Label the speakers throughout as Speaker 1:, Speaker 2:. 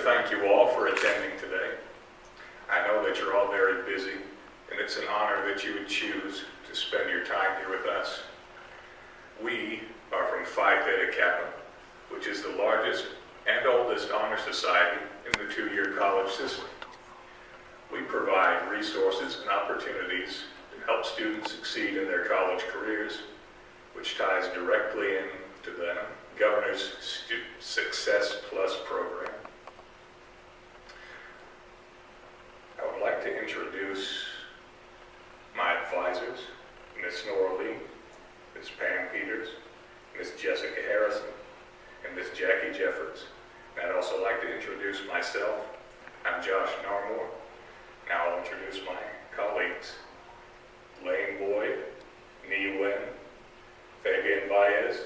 Speaker 1: thank you all for attending today. I know that you're all very busy, and it's an honor that you would choose to spend your time here with us. We are from Phi Theta Kappa, which is the largest and oldest honor society in the two-year college system. We provide resources and opportunities to help students succeed in their college careers, which ties directly into the Governor's Success Plus program. I would like to introduce my advisors, Ms. Nora Lee, Ms. Pam Peters, Ms. Jessica Harrison, and Ms. Jackie Jeffords. And I'd also like to introduce myself. I'm Josh Narmore. Now I'll introduce my colleagues, Lane Boyd, Nee Wen, Fabian Baez,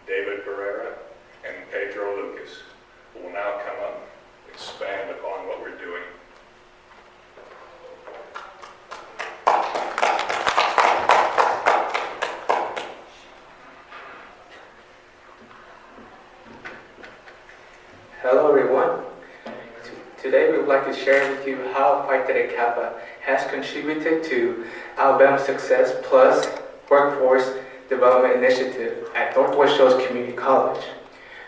Speaker 1: David Barrera, and Pedro Lucas, who will now come up and expand upon what we're doing.
Speaker 2: Hello everyone. Today we would like to share with you how Phi Theta Kappa has contributed to Alabama's Success Plus Workforce Development Initiative at Northwest-Shoals Community College.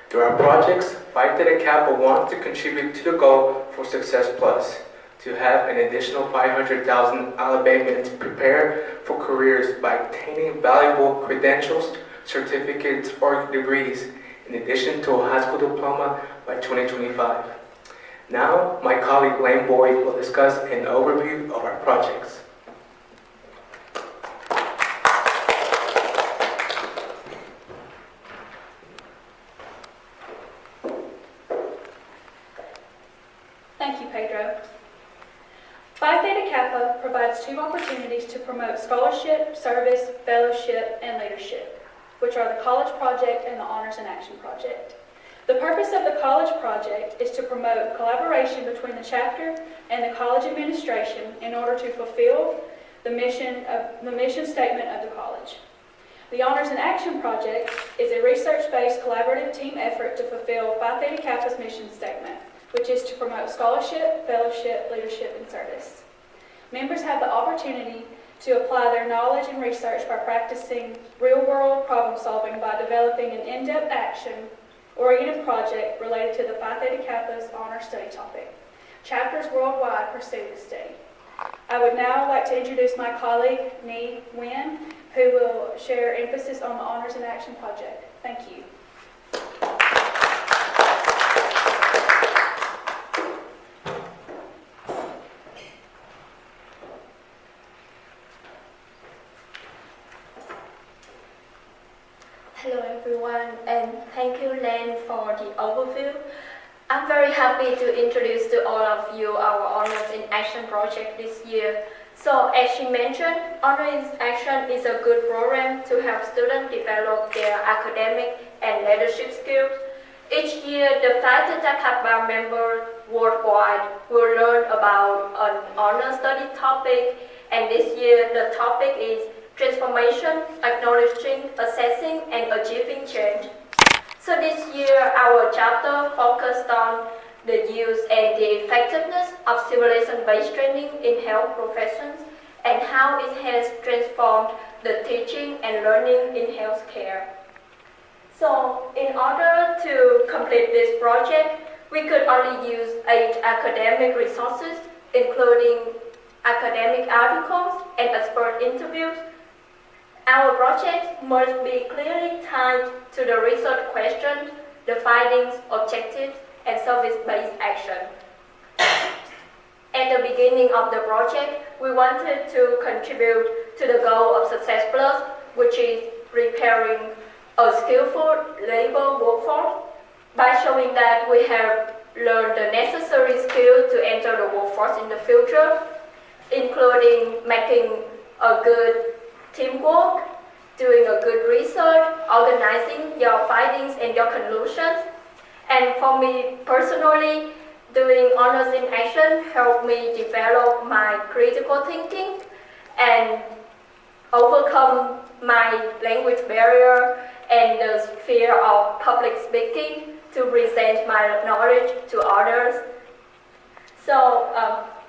Speaker 2: Through our projects, Phi Theta Kappa wants to contribute to the goal for Success Plus, to have an additional 500,000 Alabamians prepare for careers by obtaining valuable credentials, certificates, or degrees, in addition to a high school diploma by 2025. Now, my colleague Lane Boyd will discuss an overview of our projects.
Speaker 3: Thank you, Pedro. Phi Theta Kappa provides two opportunities to promote scholarship, service, fellowship, and leadership, which are the College Project and the Honors in Action Project. The purpose of the College Project is to promote collaboration between the chapter and the college administration in order to fulfill the mission statement of the college. The Honors in Action Project is a research-based collaborative team effort to fulfill Phi Theta Kappa's mission statement, which is to promote scholarship, fellowship, leadership, and service. Members have the opportunity to apply their knowledge and research by practicing real-world problem-solving by developing an in-depth action-oriented project related to the Phi Theta Kappa's honor study topic. Chapters worldwide pursue this study. I would now like to introduce my colleague, Nee Wen, who will share emphasis on the Honors in Action Project. Thank you.
Speaker 4: Hello everyone, and thank you Len for the overview. I'm very happy to introduce to all of you our Honors in Action project this year. So as she mentioned, Honors in Action is a good program to help students develop their academic and leadership skills. Each year, the Phi Theta Kappa members worldwide will learn about an honor study topic, and this year the topic is Transformation, Acknowledging, Assessing, and Achieving Change. So this year, our chapter focused on the use and the effectiveness of simulation-based training in health professions and how it has transformed the teaching and learning in healthcare. So in order to complete this project, we could only use 8 academic resources, including academic articles and expert interviews. Our project must be clearly tied to the research questions, the findings, objectives, and service-based action. At the beginning of the project, we wanted to contribute to the goal of Success Plus, which is preparing a skillful labor workforce by showing that we have learned the necessary skills to enter the workforce in the future, including making a good teamwork, doing a good research, organizing your findings and your conclusions. And for me personally, doing Honors in Action helped me develop my critical thinking and overcome my language barrier and the fear of public speaking to present my knowledge to others. So,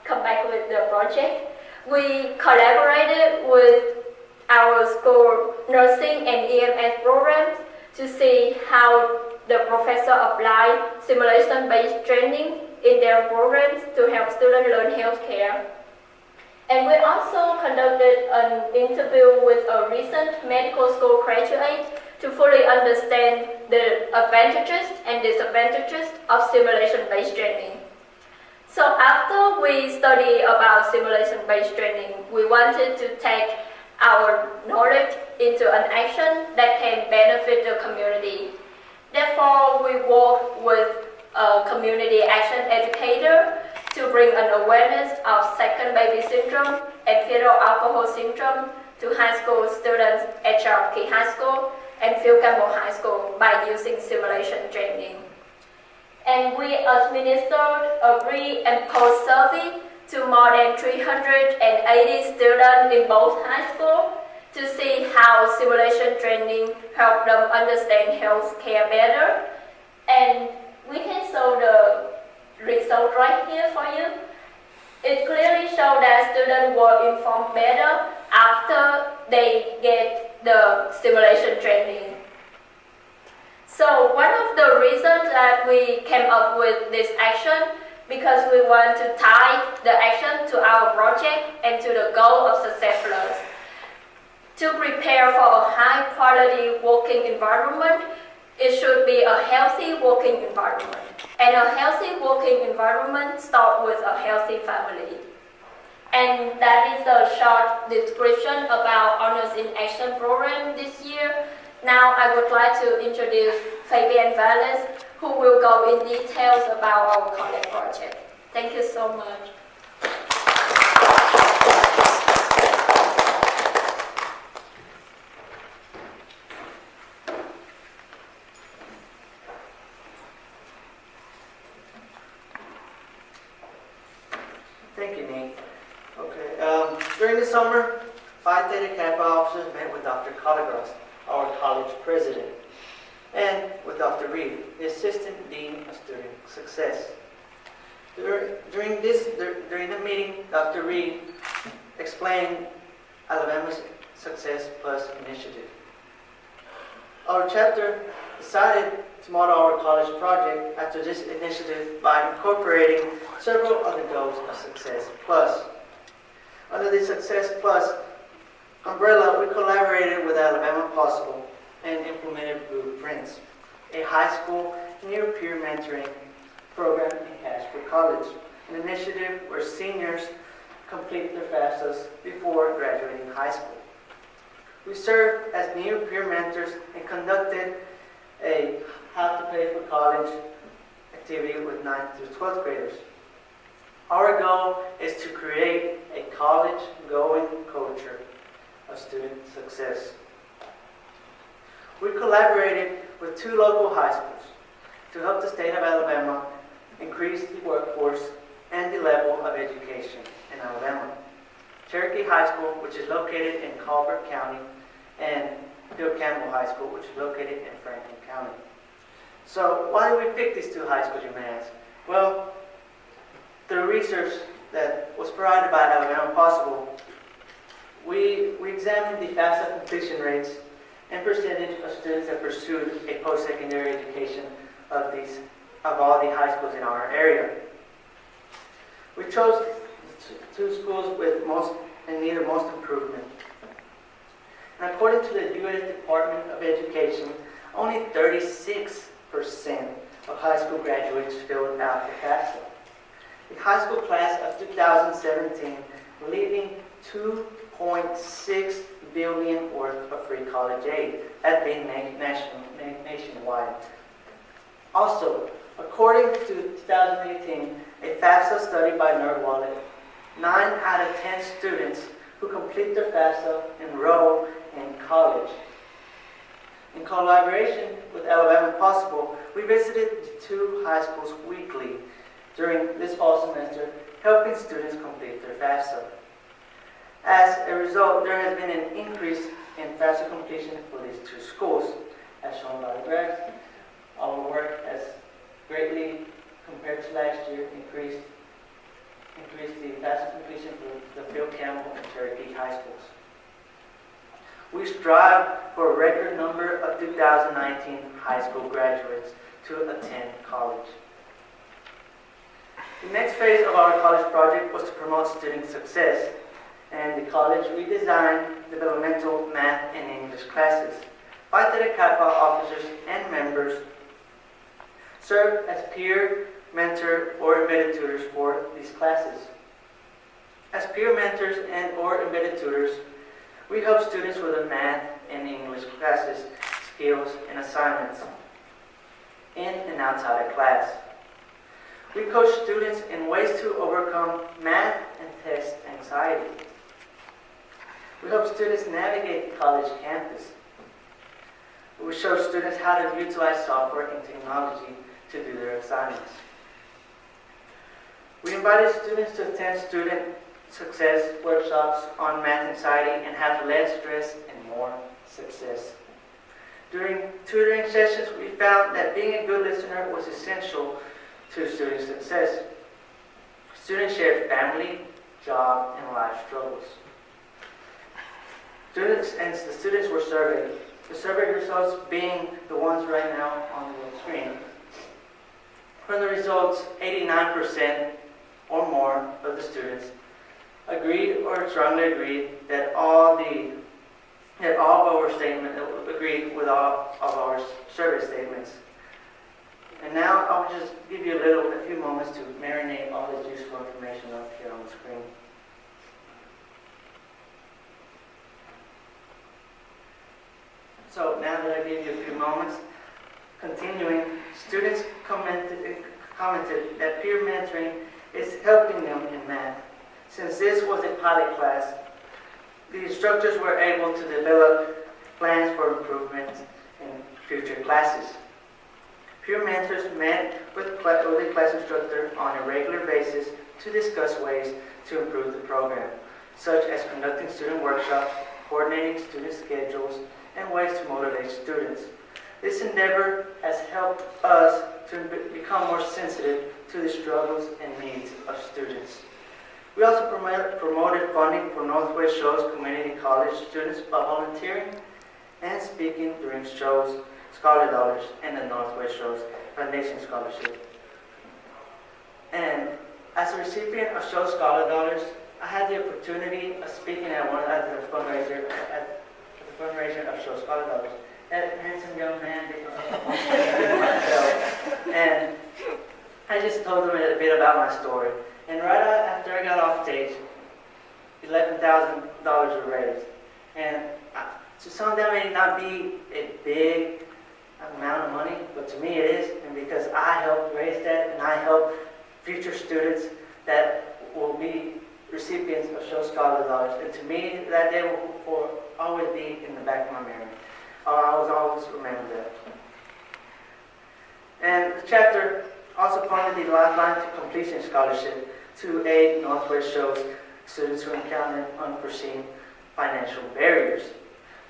Speaker 4: come back with the project. We collaborated with our school nursing and EMS programs to see how the professor applied simulation-based training in their programs to help students learn healthcare. And we also conducted an interview with a recent medical school graduate to fully understand the advantages and disadvantages of simulation-based training. So after we study about simulation-based training, we wanted to take our knowledge into an action that can benefit the community. Therefore, we work with a community action educator to bring an awareness of second baby syndrome and fetal alcohol syndrome to high school students at Cherokee High School and Phil Campbell High School by using simulation training. And we administered a pre and post survey to more than 380 students in both high schools to see how simulation training helped them understand health care better. And we can show the result right here for you. It clearly shows that students were informed better after they get the simulation training. So one of the reasons that we came up with this action because we want to tie the action to our project and to the goal of Success Plus. To prepare for a high quality working environment, it should be a healthy working environment. And a healthy working environment starts with a healthy family. And that is a short description about Honors in Action program this year. Now I would like to introduce Fabian Valles, who will go in details about our college project. Thank you so much.
Speaker 5: Thank you, Nate. Okay, during the summer, Phi Theta Kappa officers met with Dr. Calagras, our college president, and with Dr. Reed, the assistant dean of student success. During the meeting, Dr. Reed explained Alabama's Success Plus initiative. Our chapter decided to model our college project after this initiative by incorporating several other goals of Success Plus. Under the Success Plus umbrella, we collaborated with Alabama Possible and implemented Blueprints, a high school near-peer mentoring program in Casper College, an initiative where seniors complete their FAFSAs before graduating high school. We served as near-peer mentors and conducted a How to Pay for College activity with 9th through 12th graders. Our goal is to create a college-going culture of student success. We collaborated with 2 local high schools to help the state of Alabama increase the workforce and the level of education in Alabama. Cherokee High School, which is located in Colbert County, and Phil Campbell High School, which is located in Franklin County. So why did we pick these 2 high schools, you may ask? Well, through research that was provided by Alabama Possible, we examined the FAFSA completion rates and percentage of students that pursued a post-secondary education of all the high schools in our area. We chose 2 schools with most in need of most improvement. And according to the U.S. Department of Education, only 36% of high school graduates filled out the FAFSA. The high school class of 2017 leaving $2.6 billion worth of free college aid, that being nationwide. Also, according to 2018, a FAFSA study by NerdWallet, 9 out of 10 students who complete their FAFSA enroll in college. In collaboration with Alabama Possible, we visited the 2 high schools weekly during this fall semester, helping students complete their FAFSA. As a result, there has been an increase in FAFSA completion for these 2 schools, as shown by the graph. Our work has greatly, compared to last year, increased the FAFSA completion for the Phil Campbell and Cherry Peak High Schools. We strive for a record number of 2019 high school graduates to attend college. The next phase of our college project was to promote student success, and the college redesigned developmental math and English classes. Phi Theta Kappa officers and members serve as peer, mentor, or embedded tutors for these classes. As peer mentors and or embedded tutors, we help students with the math and English classes, skills, and assignments in and outside of class. We coach students in ways to overcome math and test anxiety. We help students navigate the college campus. We show students how to utilize software and technology to do their assignments. We invited students to attend student success workshops on math anxiety and have less stress and more success. During tutoring sessions, we found that being a good listener was essential to student success. Students shared family, job, and life struggles. The students were surveyed. The survey results being the ones right now on the screen. From the results, 89% or more of the students agreed or strongly agreed that all of our statements agreed with all of our survey statements. And now I'll just give you a few moments to marinate all this useful information up here on the screen. So now that I gave you a few moments, continuing, students commented that peer mentoring is helping them in math. Since this was a pilot class, the instructors were able to develop plans for improvement in future classes. Peer mentors met with the class instructor on a regular basis to discuss ways to improve the program, such as conducting student workshops, coordinating student schedules, and ways to motivate students. This endeavor has helped us to become more sensitive to the struggles and needs of students. We also promoted funding for Northwest-Shoals Community College students by volunteering and speaking during shows, Scholar Dollars, and the Northwest-Shoals Foundation Scholarship. And as a recipient of Shows Scholar Dollars, I had the opportunity of speaking at the fundraiser of Shows Scholar Dollars. That handsome young man myself, and I just told them a bit about my story. And right after I got off stage, $11,000 were raised. And to some of them, it may not be a big amount of money, but to me it is. And because I helped raise that, and I help future students that will be recipients of Show Scholar Dollars. And to me, that day will always be in the back of my memory. I will always remember that. And the chapter also funded the Lifeline to Completion Scholarship to aid Northwest-Shoals students who encounter unforeseen financial barriers.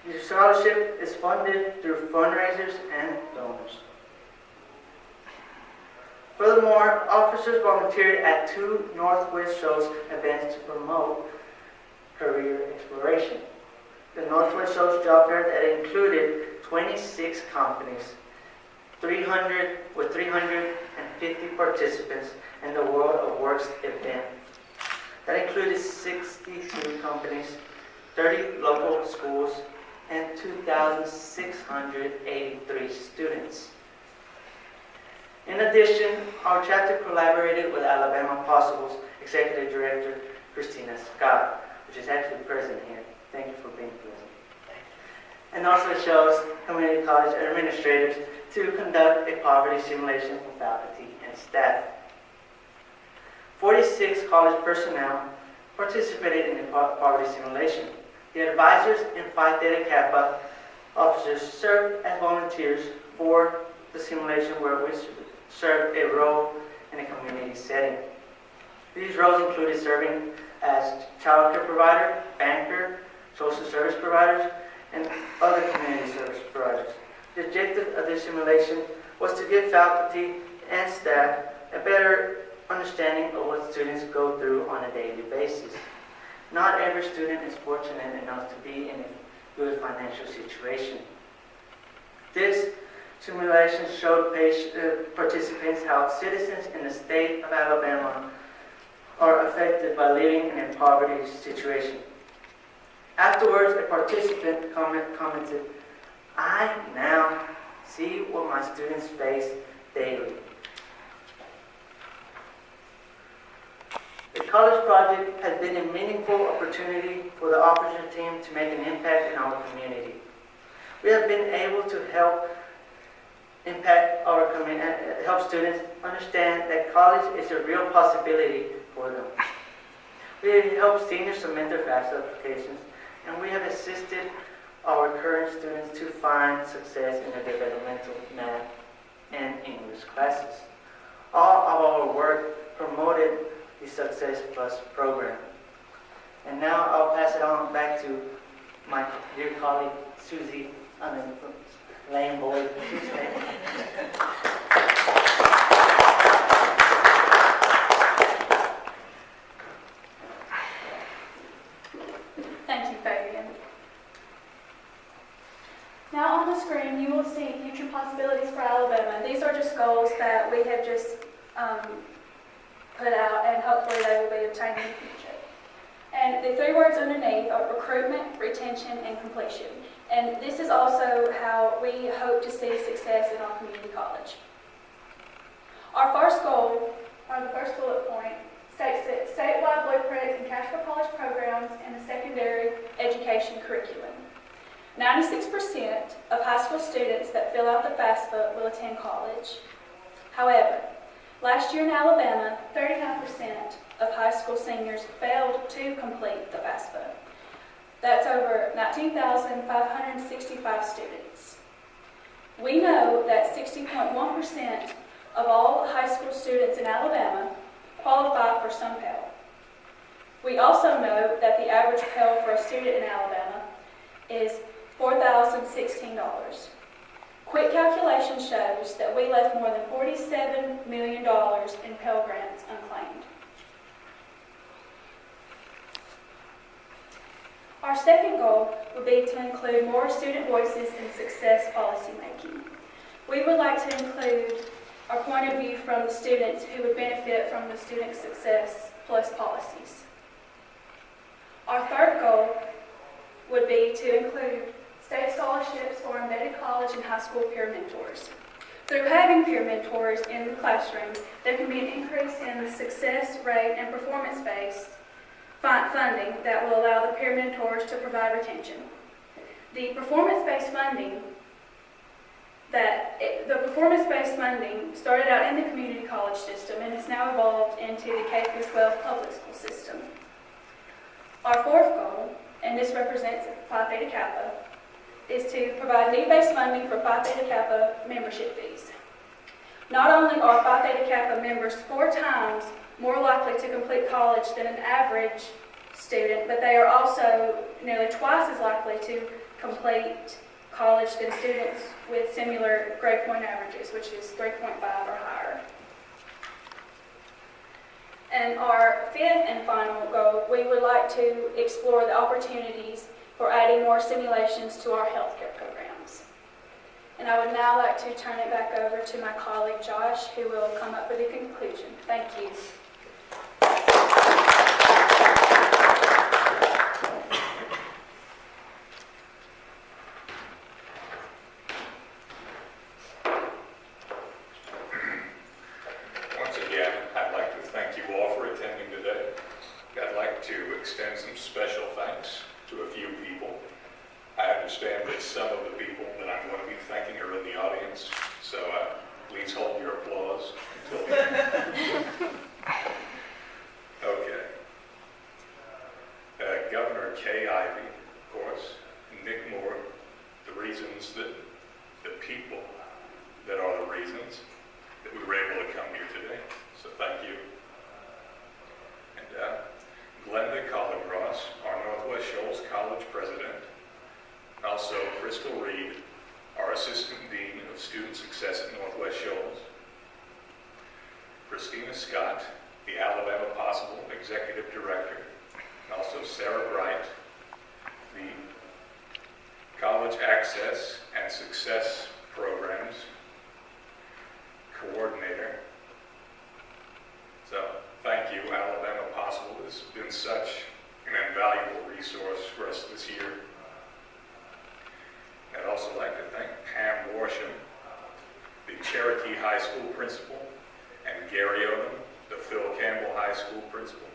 Speaker 5: The scholarship is funded through fundraisers and donors. Furthermore, officers volunteered at 2 Northwest-Shoals events to promote career exploration. The Northwest-Shoals Job Fair that included 26 companies, 350 participants in the World of Works event. That included 62 companies, 30 local schools, and 2,683 students. In addition, our chapter collaborated with Alabama Possible's Executive Director, Christina Scott, which is actually present here. Thank you for being present. And also shows community college administrators to conduct a poverty simulation for faculty and staff. 46 college personnel participated in the poverty simulation. The advisors and Phi Theta Kappa officers served as volunteers for the simulation, where we served a role in a community setting. These roles included serving as child care provider, banker, social service providers, and other community service providers. The objective of this simulation was to give faculty and staff a better understanding of what students go through on a daily basis. Not every student is fortunate enough to be in a good financial situation. This simulation showed participants how citizens in the state of Alabama are affected by living in a poverty situation. Afterwards, a participant commented, "I now see what my students face daily." The college project has been a meaningful opportunity for the Opportunity team to make an impact in our community. We have been able to help impact our community, help students understand that college is a real possibility for them. We have helped seniors submit their FAFSA applications, and we have assisted our current students to find success in their developmental math and English classes. All of our work promoted the Success Plus program. And now I'll pass it on back to my dear colleague, Susie, lame boy.
Speaker 3: Thank you, Fabian. Now on the screen, you will see future possibilities for Alabama. These are just goals that we have just put out, and hopefully they will be obtained in the future. And the three words underneath are recruitment, retention, and completion. And this is also how we hope to see success in our community college. Our first goal, or the first bullet point, states that statewide blueprints and cash for college programs and the secondary education curriculum. 96% of high school students that fill out the FAFSA will attend college. However, last year in Alabama, 39% of high school seniors failed to complete the FAFSA. That's over 19,565 students. We know that 60.1% of all high school students in Alabama qualify for some Pell. We also know that the average Pell for a student in Alabama is $4,016. Quick calculation shows that we left more than $47 million in Pell Grants unclaimed. Our second goal would be to include more student voices in success policymaking. We would like to include our point of view from the students who would benefit from the Student Success Plus policies. Our third goal would be to include state scholarships for embedded college and high school peer mentors. Through having peer mentors in the classroom, there can be an increase in the success rate and performance-based funding that will allow the peer mentors to provide retention. The performance-based funding started out in the community college system and has now evolved into the K-12 public school system. Our fourth goal, and this represents Phi Theta Kappa, is to provide need-based funding for Phi Theta Kappa membership fees. Not only are Phi Theta Kappa members 4 times more likely to complete college than an average student, but they are also nearly twice as likely to complete college than students with similar grade point averages, which is 3.5 or higher. And our fifth and final goal, we would like to explore the opportunities for adding more simulations to our healthcare programs. And I would now like to turn it back over to my colleague Josh, who will come up with a conclusion. Thank you.
Speaker 1: Once again, I'd like to thank you all for attending today. I'd like to extend some special thanks to a few people. I understand that some of the people that I'm going to be thanking are in the audience, so please hold your applause until the end. Okay. Governor Kay Ivey, of course, Nick Moore, the reasons that the people that are the reasons that we were able to come here today, so thank you. And Glenda Collegros, our Northwest-Shoals College president. Also, Crystal Reed, our Assistant Dean of Student Success at Northwest-Shoals, Christina Scott, the Alabama Possible Executive Director, and also Sarah Bright, the College Access and Success Programs Coordinator. So thank you, Alabama Possible. This has been such an invaluable resource for us this year. I'd also like to thank Pam Worsham, the Cherokee High School Principal, and Gary Odom, the Phil Campbell High School Principal.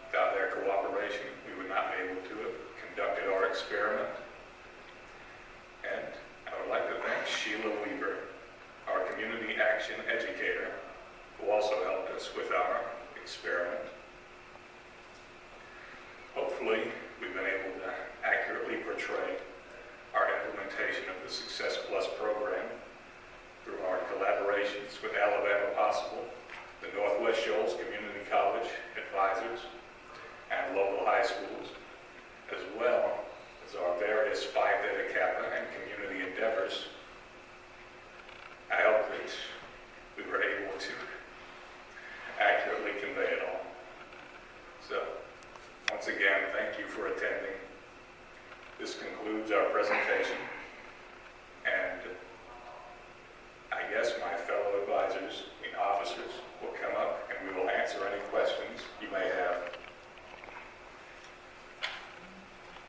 Speaker 1: Without their cooperation, we would not be able to have conducted our experiment. And I would like to thank Sheila Weaver, our Community Action Educator, who also helped us with our experiment. Hopefully, we've been able to accurately portray our implementation of the Success Plus program through our collaborations with Alabama Possible, the Northwest-Shoals Community College advisors, and local high schools, as well as our various Phi Theta Kappa and community endeavors. I hope that we were able to accurately convey it all. So, once again, thank you for attending. This concludes our presentation, and I guess my fellow advisors, the officers, will come up and we will answer any questions